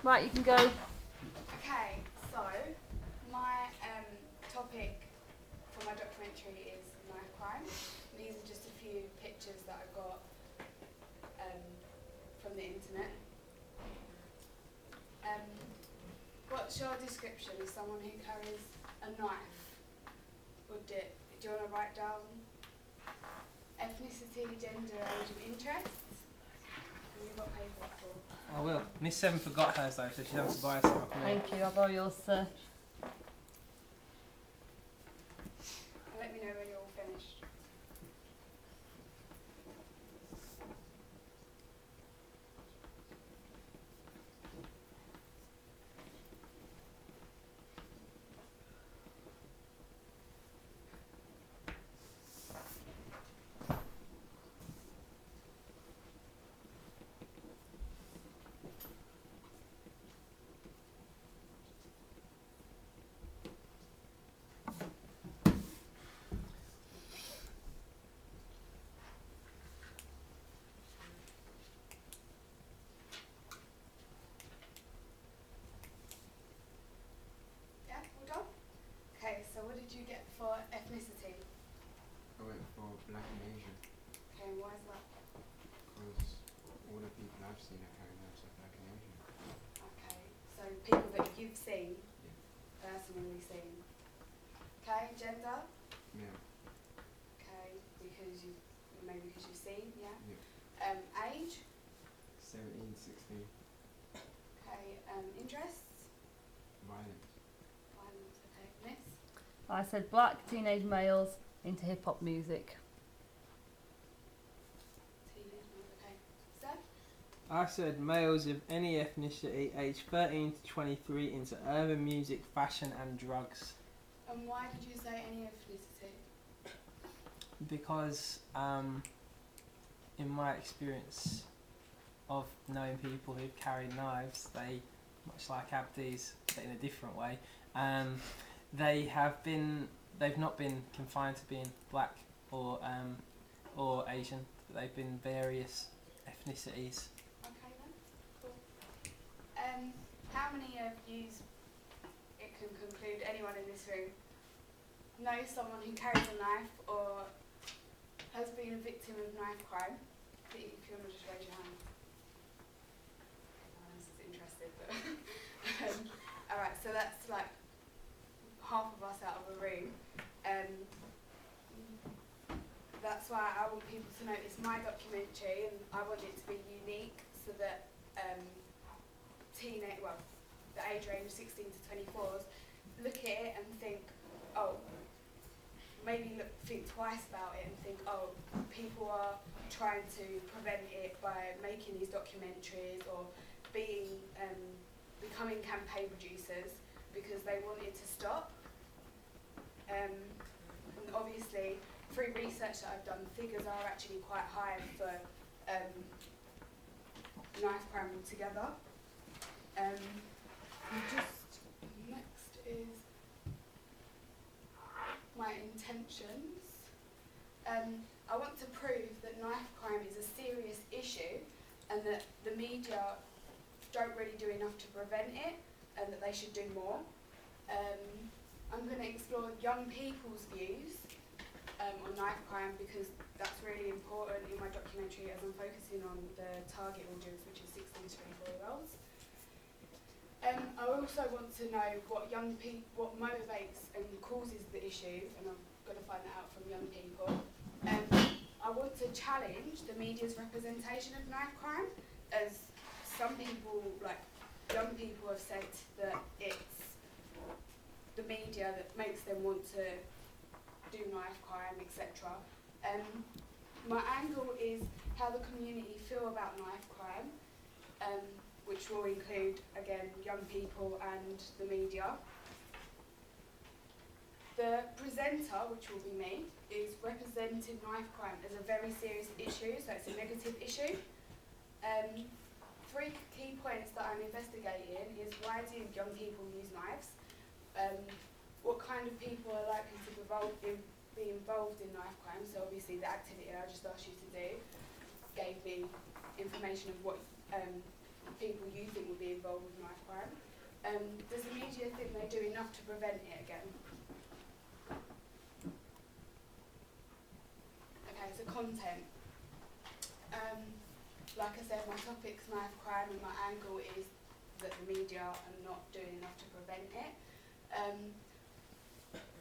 Right, you can go. Okay, so my topic for my documentary is knife crime. These are just a few pictures that I got from the internet. What's your description of someone who carries a knife? Do you want to write down ethnicity, gender, age and interests? Have you got paper for? I will. Miss Seven forgot hers though, so she'll have to buy some. Thank you, I'll borrow yours, sir. And let me know when you're all finished. Yeah, all done? Okay, so what did you get for ethnicity? I went for black and Asian Okay, and why is that? because all the people I've seen that carry knives are black and Asian. Okay, so people that you've seen, Yeah. personally seen. Okay, gender? Male. Okay, maybe because you've seen, yeah? Yeah. Age? 17, 16. Okay, interests? Violence. Violence, okay. Miss? I said black teenage males into hip hop music. Teenage male, okay. Seth? I said males of any ethnicity aged 13 to 23 into urban music, fashion and drugs. And why did you say any ethnicity? Because in my experience of knowing people who've carried knives, they, much like Abdi's, but in a different way, they've not been confined to being black or Asian. They've been various ethnicities. Okay then, cool. How many of you, it can conclude anyone in this room, know someone who carries a knife or has been a victim of knife crime? If you want to just raise your hand. No one else is interested, but alright, so that's like half of us out of a room. That's why I want people to know it's my documentary and I want it to be unique so that the age range of 16 to 24s look at it and think, oh, think twice about it and think, oh, people are trying to prevent it by making these documentaries or becoming campaign producers because they want it to stop. And obviously, through research that I've done, figures are actually quite high for knife crime altogether. Next is my intentions. I want to prove that knife crime is a serious issue and that the media don't really do enough to prevent it and that they should do more. I'm going to explore young people's views on knife crime because that's really important in my documentary as I'm focusing on the target audience, which is 16 to 24-year-olds. I also want to know what motivates and causes the issue, and I'm going to find that out from young people. I want to challenge the media's representation of knife crime, as some people, like young people, have said that it's the media that makes them want to do knife crime, etc. My angle is how the community feel about knife crime, which will include, again, young people and the media. The presenter, which will be me, is representing knife crime as a very serious issue, so it's a negative issue. 3 key points that I'm investigating is why do young people use knives? What kind of people are likely to be involved in knife crime? So obviously the activity I just asked you to do gave me information of what people you think would be involved with knife Does the media think they do enough to prevent it again? Okay, so content. Like I said, my topic's knife crime and my angle is that the media are not doing enough to prevent it.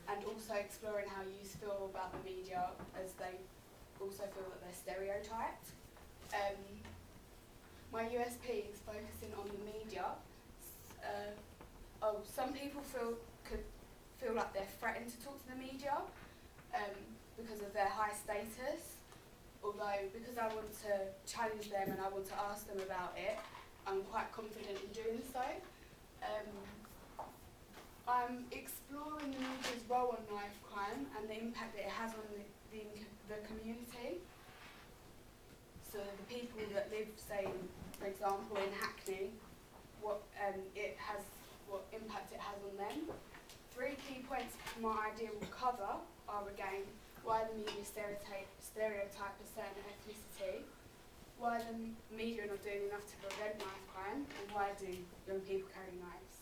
And also exploring how youths feel about the media as they also feel that they're stereotyped. My USP is focusing on the media. Some people could feel like they're threatened to talk to the media because of their high status. Although, because I want to challenge them and I want to ask them about it, I'm quite confident in doing so. I'm exploring the media's role on knife crime and the impact that it has on the community. So the people that live, say, for example, in Hackney, what impact it has on them. 3 key points my idea will cover are, again, why the media stereotype a certain ethnicity, why the media are not doing enough to prevent knife crime, and why do young people carry knives.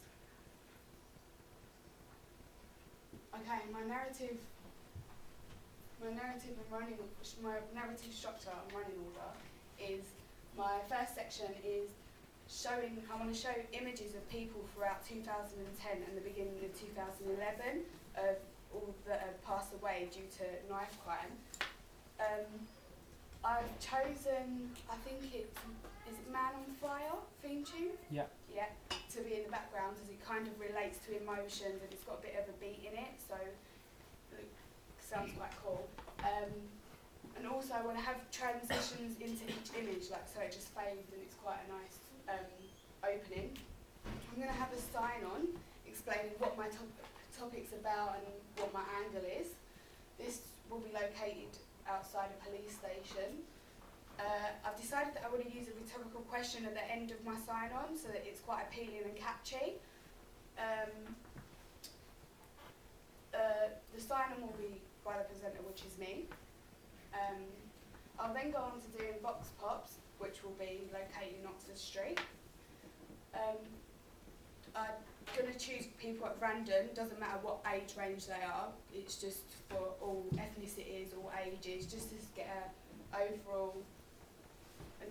Okay, my narrative structure and running order is, my first section is showing, I want to show images of people throughout 2010 and the beginning of 2011 of all that have passed away due to knife crime. I've chosen, I think is it Man on Fire theme tune? Yeah. Yeah, to be in the background as it kind of relates to emotions and it's got a bit of a beat in it, so it sounds quite cool. And also I want to have transitions into each image, like so it just fades and it's quite a nice opening. I'm going to have a sign on explaining what my topic's about and what my angle is. This will be located outside a police station. I've decided that I want to use a rhetorical question at the end of my sign on so that it's quite appealing and catchy. The sign on will be by the presenter, which is me. I'll then go on to doing Vox Pops, which will be located in Oxford Street. I'm going to choose people at random, doesn't matter what age range they are, it's just for all ethnicities, all ages, just to get an overall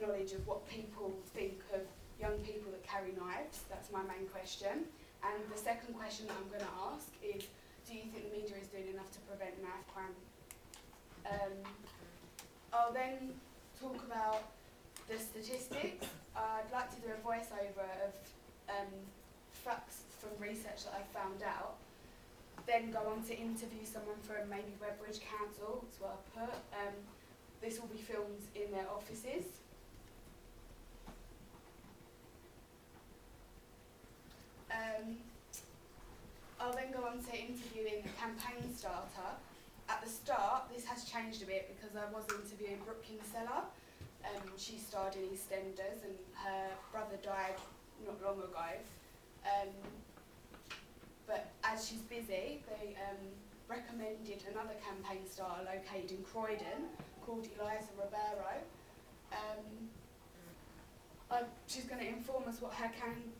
knowledge of what people think of young people that carry knives. That's my main question. And the second question that I'm going to ask is, do you think the media is doing enough to prevent knife crime? I'll then talk about the statistics. I'd like to do a voiceover of facts from research that I found out. Then go on to interview someone from maybe Redbridge Council, that's what I put. This will be filmed in their offices. I'll then go on to interviewing the campaign starter. At the start, this has changed a bit because I was interviewing Brooke Kinsella. She starred in EastEnders and her brother died not long ago. But as she's busy, they recommended another campaign starter located in Croydon called Eliza Ribeiro. She's going to inform us what her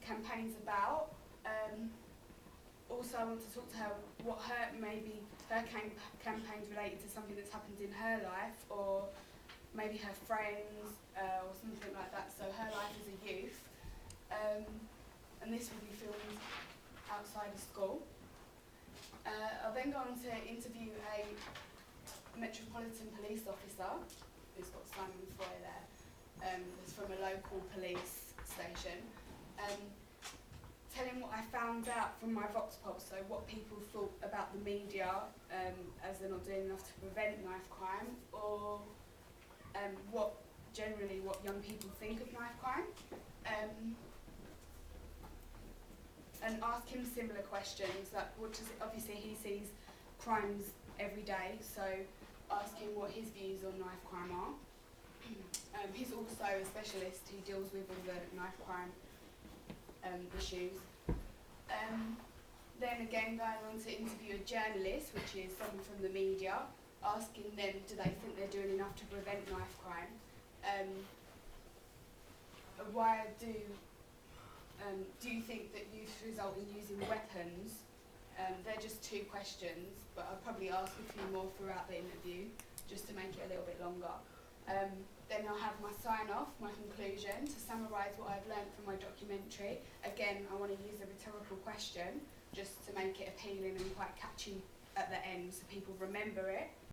campaign's about. Also, I want to talk to her what her campaign's related to something that's happened in her life, or maybe her friends, or something like that. So her life as a youth, and this will be filmed outside of school. I'll then go on to interview a Metropolitan Police officer who's got Simon Froy there. It's from a local police station. Tell him what I found out from my Vox Pop, so what people thought about the media as they're not doing enough to prevent knife crime, or what young people think of knife crime, and ask him similar questions, like obviously he sees crimes every day, so ask him what his views on knife crime are. He's also a specialist, he deals with all the knife crime issues. Then again, going on to interview a journalist, which is someone from the media, asking them, do they think they're doing enough to prevent knife crime? Why do do you think that youth result in using weapons? They're just 2 questions, but I'll probably ask a few more throughout the interview, just to make it a little bit longer. Then I'll have my sign-off, my conclusion, to summarise what I've learnt from my documentary. Again, I want to use a rhetorical question, just to make it appealing and quite catchy at the end, so people remember it.